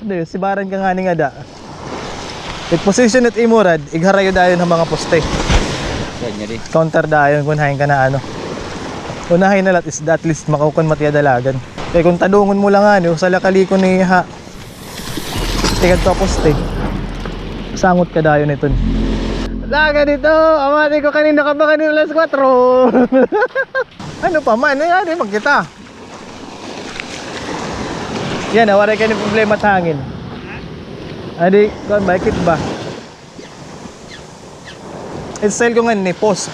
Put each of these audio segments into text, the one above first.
Hindi, sibaran ka nga ni nga da. I-position at imurad, igharayo dayon ng mga poste. Counter dayon kung hain ka na ano. Unahin na is at least makukon matiya dalagan. Kaya kung tadungon mo lang ano, sa lakaliko ni ha. Tingad to poste. Sangot ka dayon ito. Laga dito, amati ko kanina ka ba kanina alas 4. Ano pa man, ano magkita. Yan, nawaray ka ng problema at hangin. Adi, kuan bakit ba? I-style ko nga ni pause.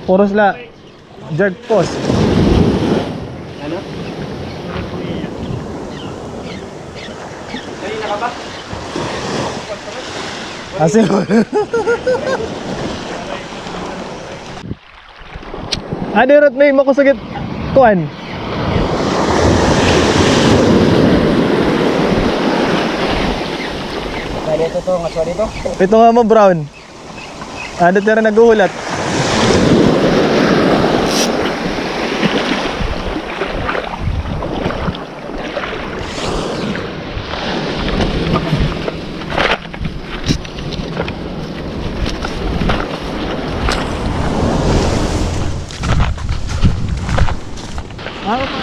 Puros la jerk pause. Ano? Kanina ka ba? Asin. Adi rot may makusagit kuan. Dito to, nga dito. Ito nga mo brown. Ano tira naguhulat?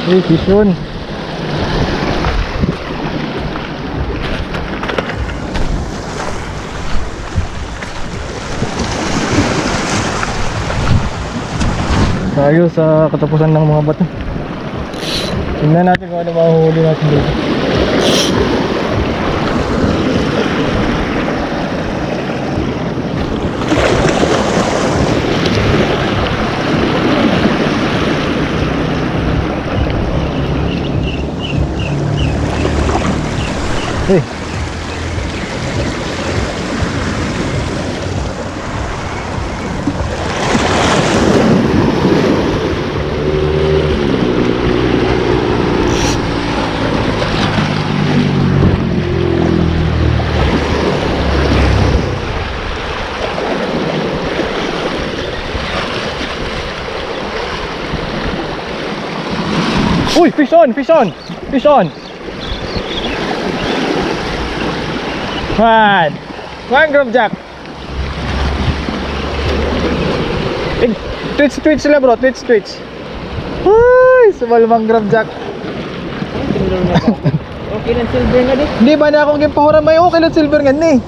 Eh, vision. Tayo sa katapusan ng mga bato. Tingnan natin kung ano mahuhuli natin dito. Hey. Uy, fish on. Mangrove jack. Twitch sila bro, twitch. Uy, sumal mangrove jack. Okay ng silver nga di. Hindi ba na akong gimpahura may okay lang silver nga ni.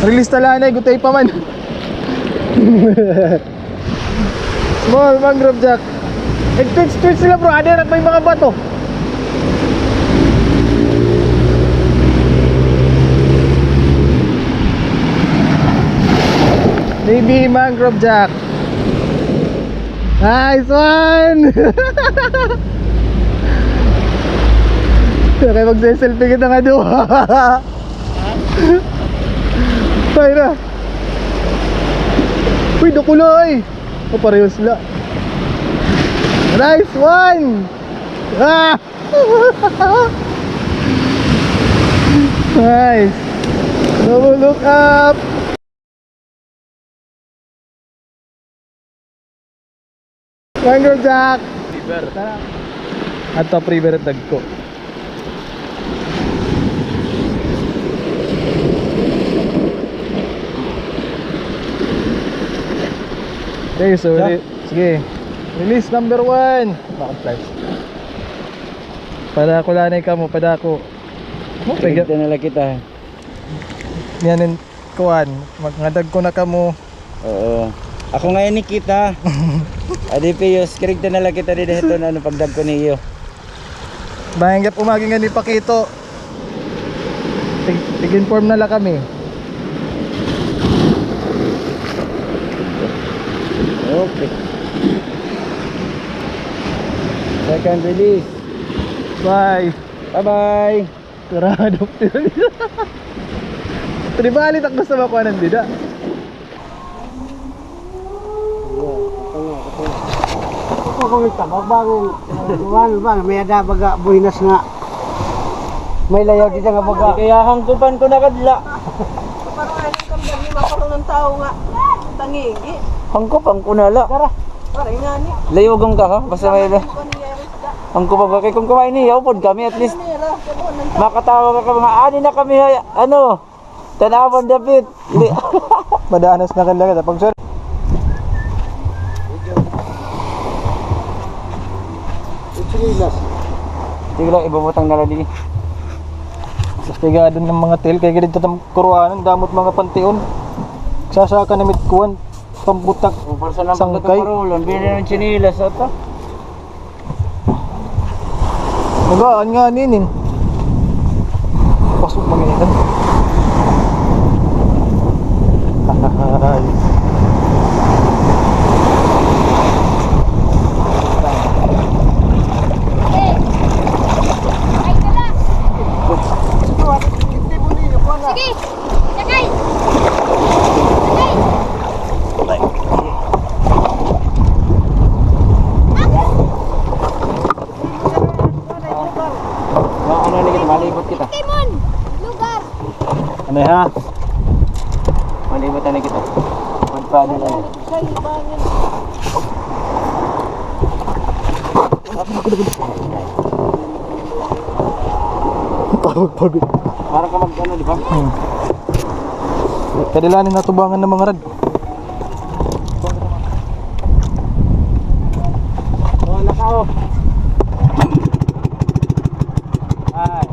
Release tala na, gutay pa man. Small mangrove jack. Twitch sila bro, ada may mga bato. Baby mangrove jack. Nice one. Okay, magse-selfie kita nga doon. Tayo na. Uy, dakulay. O, pareho sila. Nice one. Nice. Double look up. Mangrove jack. River. At top river at dagko. Okay, so sige. Release number 1. Bakit flash? Pada ko lanay ka mo, pada ko. Pagkita na lang kita. Yanin kuan, magngadag ko na ka mo. Oo. Ako ngayon ni kita. Adi piyos, kirigta na lang kita dito na ano pagdag ko niyo. Bahanggap umagi nga ni Pakito. Tig-inform na lang kami. Okay. Second release. Bye. Bye-bye. Sarado. Tribali tak basta makuha ng dida. Ako kumita, bagbangon. Bang, may ada baga buhinas nga. May layaw dito nga baga. Kaya hangkupan ko na kadla. Parang ano kamdan ni makarong ng tao nga. Tangigi. Hangkupan ko na la. Tara, Layugong ka ha? Basta may ang kumbaga kay kung kumain niya, upod kami at least makatawa ka mga ani na kami ano tanawan David. Madanas na kalaga pag sir. Sige lang ibabutang na lang din. Kastigado ng mga tail kay ganito tam kuruanan damot mga pantion. Sasaka na mitkuan pambutak Para sa sangkay. parulon, bilhin ng chinilas ata. Nagaan nga ninin. Pasok mangitan. Ay. Sige! Sakay! Sakay! Ano ni kita malibot kita. Timon! Lugar! Ano ha? Malibot na kita. Magpaano lang. Pagod. Parang ka mag ano, di ba? Kadilanin natubangan ng mga rad. Oh, nakao. Ay.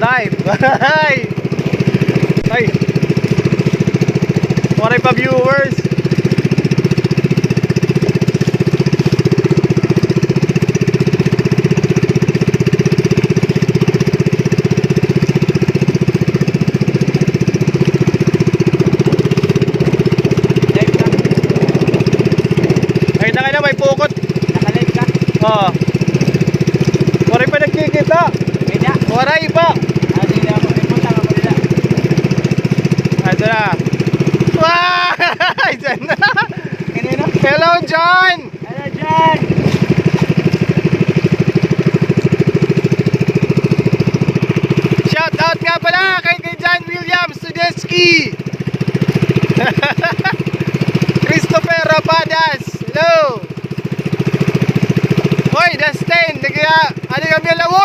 Ay! Ay! Waray pa viewers! Ay, na may pukot. Nakalive ka? Oo. Waray pa nagkikita. Kaya? Waray pa. Hindi na ako. Punta ka mo nila. Ito na. Wow! Diyan na. Kanino? Hello, John! Hello, John! Shout out nga pala kay John Williams Sudeski. Christopher Rabadas. Hello. Hoy, Dustin. Ano kami alawon?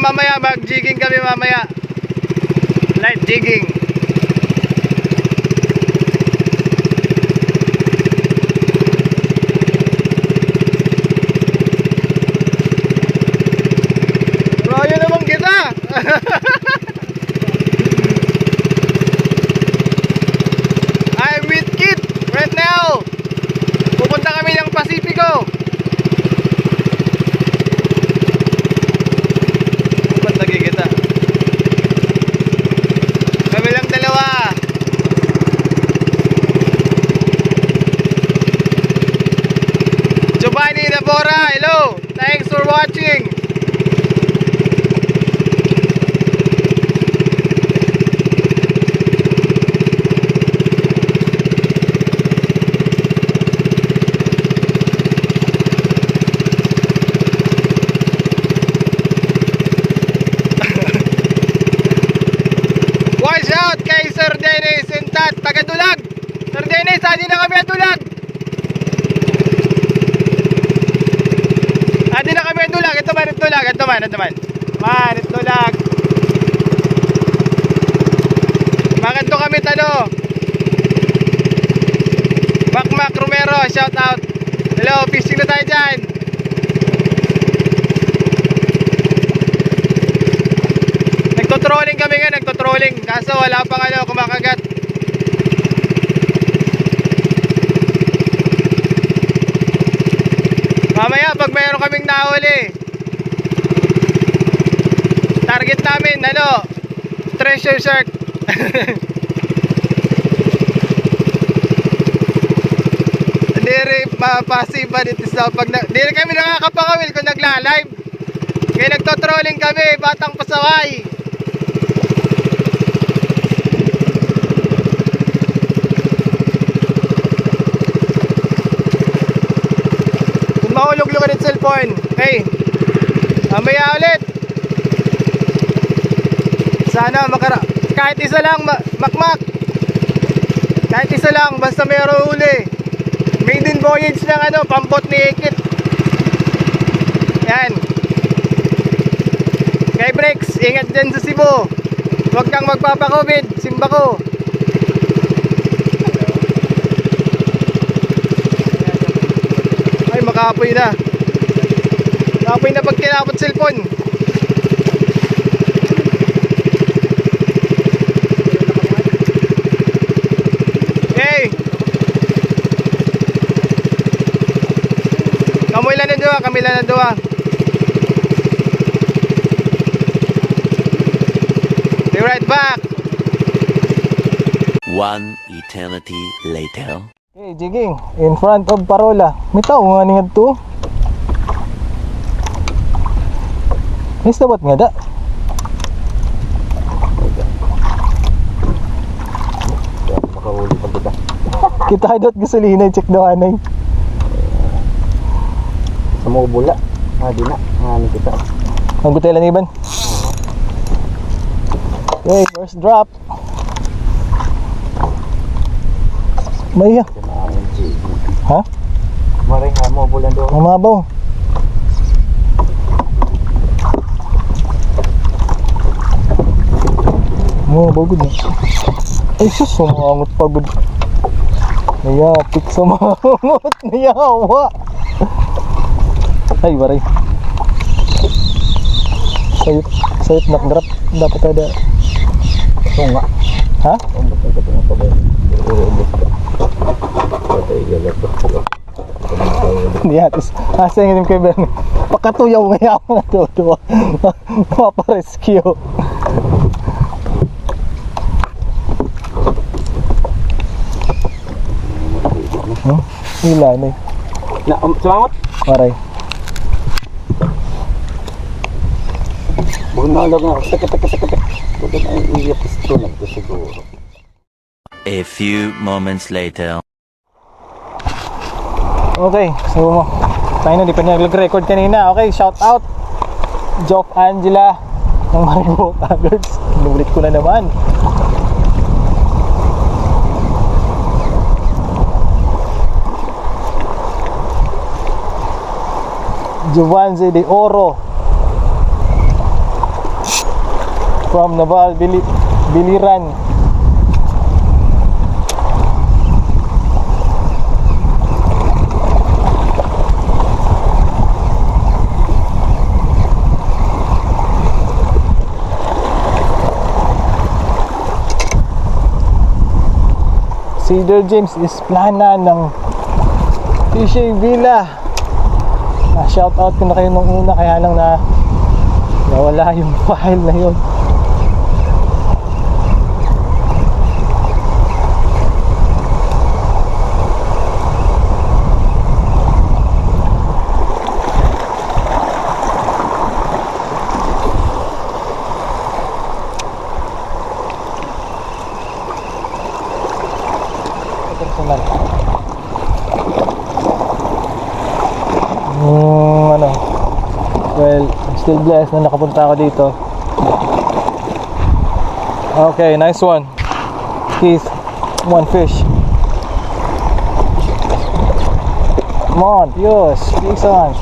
mamaya mag-jigging kami mamaya. Light jigging. Rayo naman kita. I'm with Kit right now. Pupunta kami ng Pacifico. Ba't nagigita? Kami lang dalawa. Giovanni Nabora, hello. Thanks for watching. Watch out kay Sir Dennis and Tat, taga Dulag. Sir Dennis, adi na kami at Dulag. Adi na kami at Dulag. Ito man, ito man, ito man, ito man. Man, ito Dulag. Bakit to kami talo? Makmak Romero, shout out. Hello, fishing na tayo dyan. Nagtotrolling kami nga, nagtotrolling. Kaso wala pang ano, kumakagat. Mamaya pag mayroon kaming nahuli, target namin, ano, treasure shark. Hindi rin mapasiba dito sa pag di rin kami nakakapakawil kung nagla-live. Kaya nagtotrolling kami, batang pasaway. Mahulog ulit cellphone. Hey, mamaya ulit. Sana kahit isa lang, makmak. Kahit isa lang, basta mayroong uli. Maiden voyage ng ano, pambot ni Ikit. Yan. Kay Brex, ingat dyan sa Cebu. Huwag kang magpapa-COVID, simba ko. Ay, makapoy na. Makapoy na pag kinapot cellphone. Okay. Kami lang na dua. Be right back. One eternity later. Okay, jigging in front of Parola. May tao nga niyad to. May sabat nga da. Makahuli pa kita. Kita dot gasolina, check daw anay. Sa mga bula. Di na. Ano kita. Ang gutelan iban. Okay, first drop. Maya. Ha? Maring mo bulan doon. Mamabaw. Mamabaw gud na. Ay sus, sumangot pagod. Nayapik sa mangot. Nayawa. Ay, waray. Sayip nakdrap. Dapat ada. Oo nga. Ha? Umbot ang katulong pa ba yun? Umbot ka. Patay galat ko. Hindi atis. Asa yung kay Ben. Pakatuyaw ngayon na to. Maparescue. Hila na eh. Sumangot? Waray. Bunalag nga. Sakit. Bukan ay iyak ito nagkasiguro. A few moments later. Okay, so tayo na, di pa niya nag-record kanina. Okay, shout out Joff Angela ng Maribo Taggers. Inulit ko na naman. Giovanni de Oro. from Naval Biliran. Cedar James is plana ng Fishing Villa. Shout out ko na kayo nung una, kaya lang nawala yung file na yun. Personal. Well, I'm still blessed na nakapunta ako dito. Okay, nice one, Keith. One fish. Come on, Pius, please on.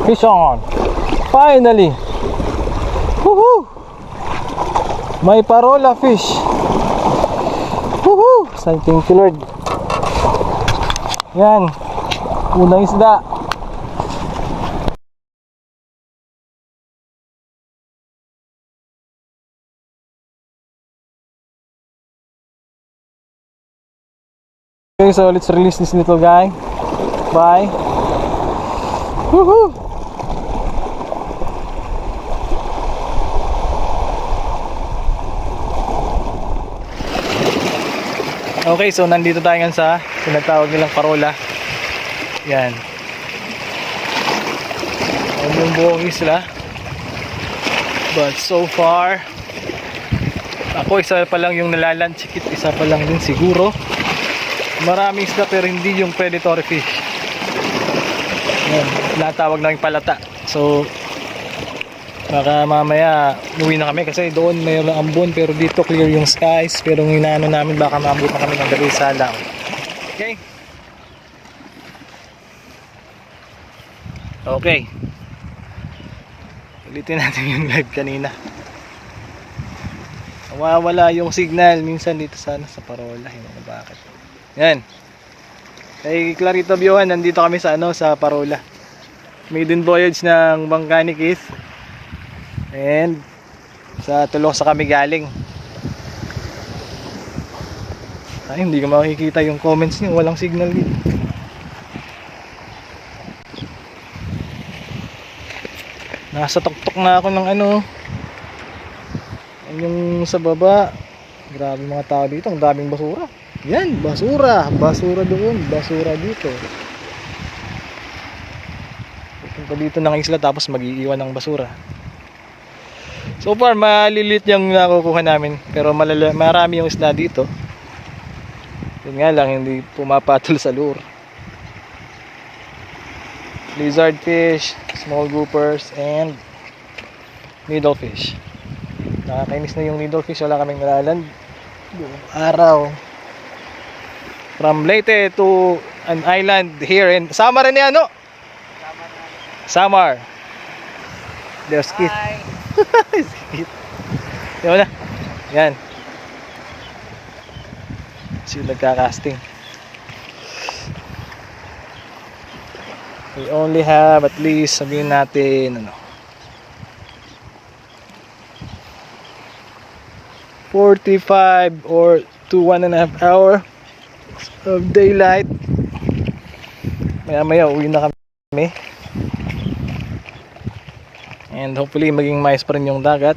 Fish on! Finally! Woohoo! May parola fish! Woohoo! Thank you, Lord. Yan! Unang isda! Okay, so let's release this little guy. Bye! Woohoo! Okay, so nandito tayo ngayon sa tinatawag nilang parola. Yan. Yan yung buong isla. But so far, ako isa pa lang yung nalalansikit. Isa pa lang din siguro. Maraming isla pero hindi yung predatory fish. Yan, natawag namin palata. So, baka mamaya uwi na kami kasi doon mayroong ambon pero dito clear yung skies, pero ang inaano namin baka maabot na kami ng gabi sa lang. Okay. Okay. Ulitin natin yung live kanina. Nawawala yung signal minsan dito sana sa parola, hindi na bakit. Yan. Kay Clarito Biohan, nandito kami sa sa parola. Maiden voyage ng bangka ni Keith. And sa Tulosa kami galing. Ay, hindi ko makikita yung comments niyo, walang signal dito. Nasa tuktok na ako ng yung sa baba. Grabe mga tao dito, ang daming basura. Yan, basura, basura doon, basura dito. Pupunta dito ng isla tapos mag-iiwan ng basura. So far, malilit yung nakukuha namin. Pero marami yung isda dito. Yun nga lang, hindi pumapatol sa lure. Lizard fish, small groupers, and needlefish. Nakakainis na yung needlefish. Wala kaming nalaland. Buong araw. From Leyte to an island here in Samar ni Samar. There's Keith. Yun na. Yan. So nagka-casting. We only have at least, sabihin natin 45 or to 1.5 hour of daylight. Maya uwi na kami. And hopefully maging mais pa rin yung dagat.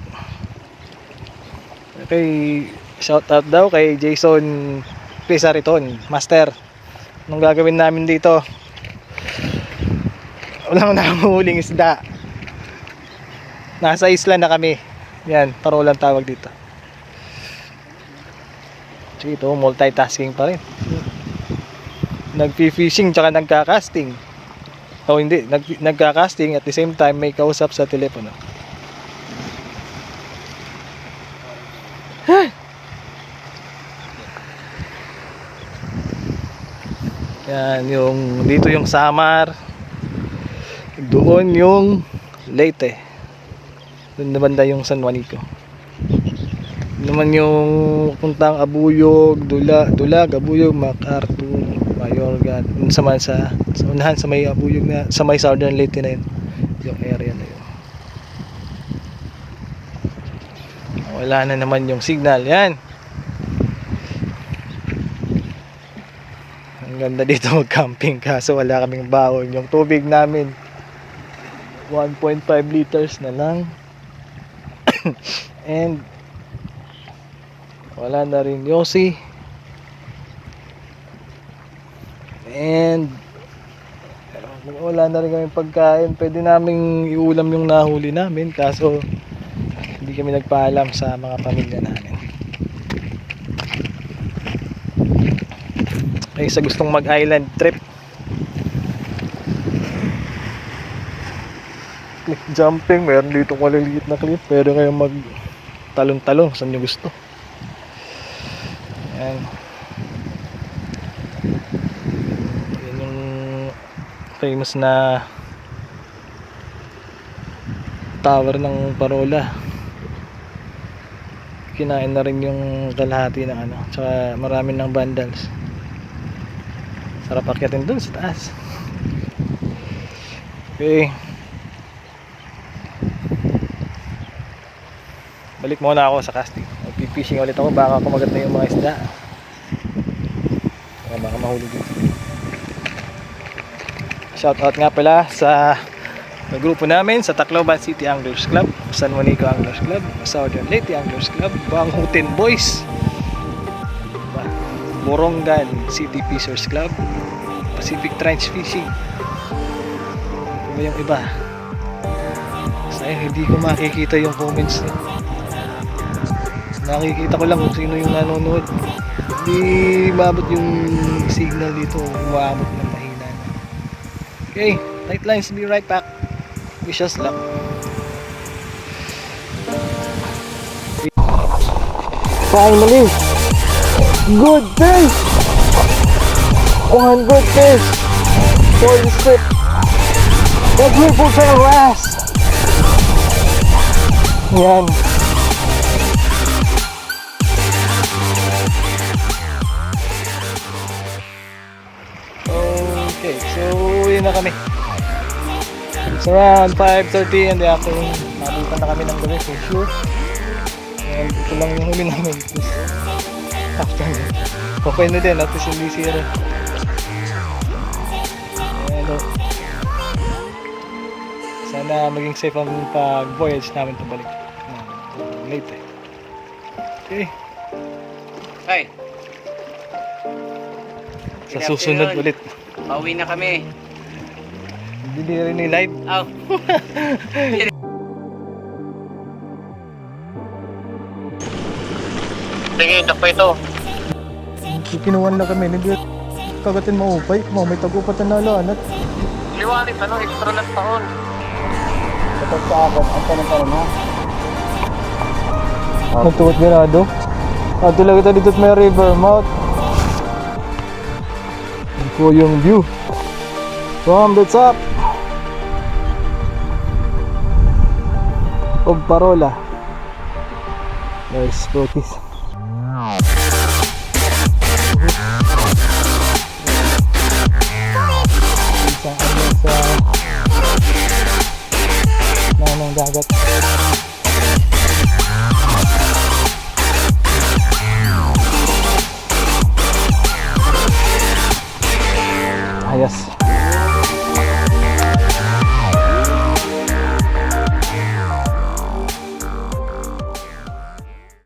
Okay, shout out daw kay Jason Pisariton, Master. Anong gagawin namin dito? Walang nahuhuling isda. Nasa isla na kami. Yan, parolang tawag dito. Sige, ito multitasking pa rin. Nagfi-fishing tsaka nagka-casting. O hindi, nagka-casting at the same time may kausap sa telepono. Yan yung dito yung Samar. Doon yung Leyte. Doon na banda yung San Juanico. Naman yung puntang Abuyog, Dulag, Abuyog, MacArthur, Mayorga, sa unahan sa may Abuyog na, sa may Southern Leyte na yun, yung area na yun. Wala na naman yung signal, yan. Ang ganda dito mag-camping kaso wala kaming baon. Yung tubig namin 1.5 liters na lang. And wala na rin yosi. And wala na rin kaming pagkain. Pwede naming iulam yung nahuli namin kaso hindi kami nagpaalam sa mga pamilya namin. Ay sa gustong mag-island trip, cliff jumping, meron dito maliliit na cliff, pwede kayong mag talon-talon saan nyo gusto. Yan yung famous na tower ng Parola. Kinain na rin yung kalahati ng ano, tsaka marami ng vandals. Sarap akyatin dun sa taas. Okay, balik muna ako sa casting. Magpipishing ulit ako, baka kumagat na yung mga isda. Baka mahulog dito. Shoutout nga pala sa grupo namin sa Tacloban City Anglers Club, San Juanico Anglers Club, Southern Leyte Anglers Club, Banghutin Boys, Borongan City Fishers Club, Pacific Trench Fishing. Ano yung iba? Sayang hindi ko makikita yung comments niyo. Nakikita ko lang kung sino yung nanonood. Hindi maabot yung signal dito, umaabot ng mahina. Okay, tight lines, be right back. Wish us luck. Finally, good fish! 100 fish for the trip. The grateful for the rest. Yan. Okay, so yun na kami. It's around 5:30 in the afternoon. Nabutan na kami ng gabi for sure. And ito lang yung huli namin. Afternoon. Okay na din, at least hindi sira. Hello. Sana maging safe ang pag-voyage namin pabalik. Late eh. Okay. Hi. Sa susunod ulit. Pauwi na kami. Hindi rin ni live. Oh. Sige, pa ito. Kinuwan lang kami, hindi kagatin maupay. May tagupat na nalanat. Liwanit, extra lang taon. Kapag sa akin, ang tanong ha? Nagtuwat ganado. At talaga kita dito may river mouth. Yan po yung view from the top of Parola. Nice focus. Isang hanggang sa nanong dagat. Ayos.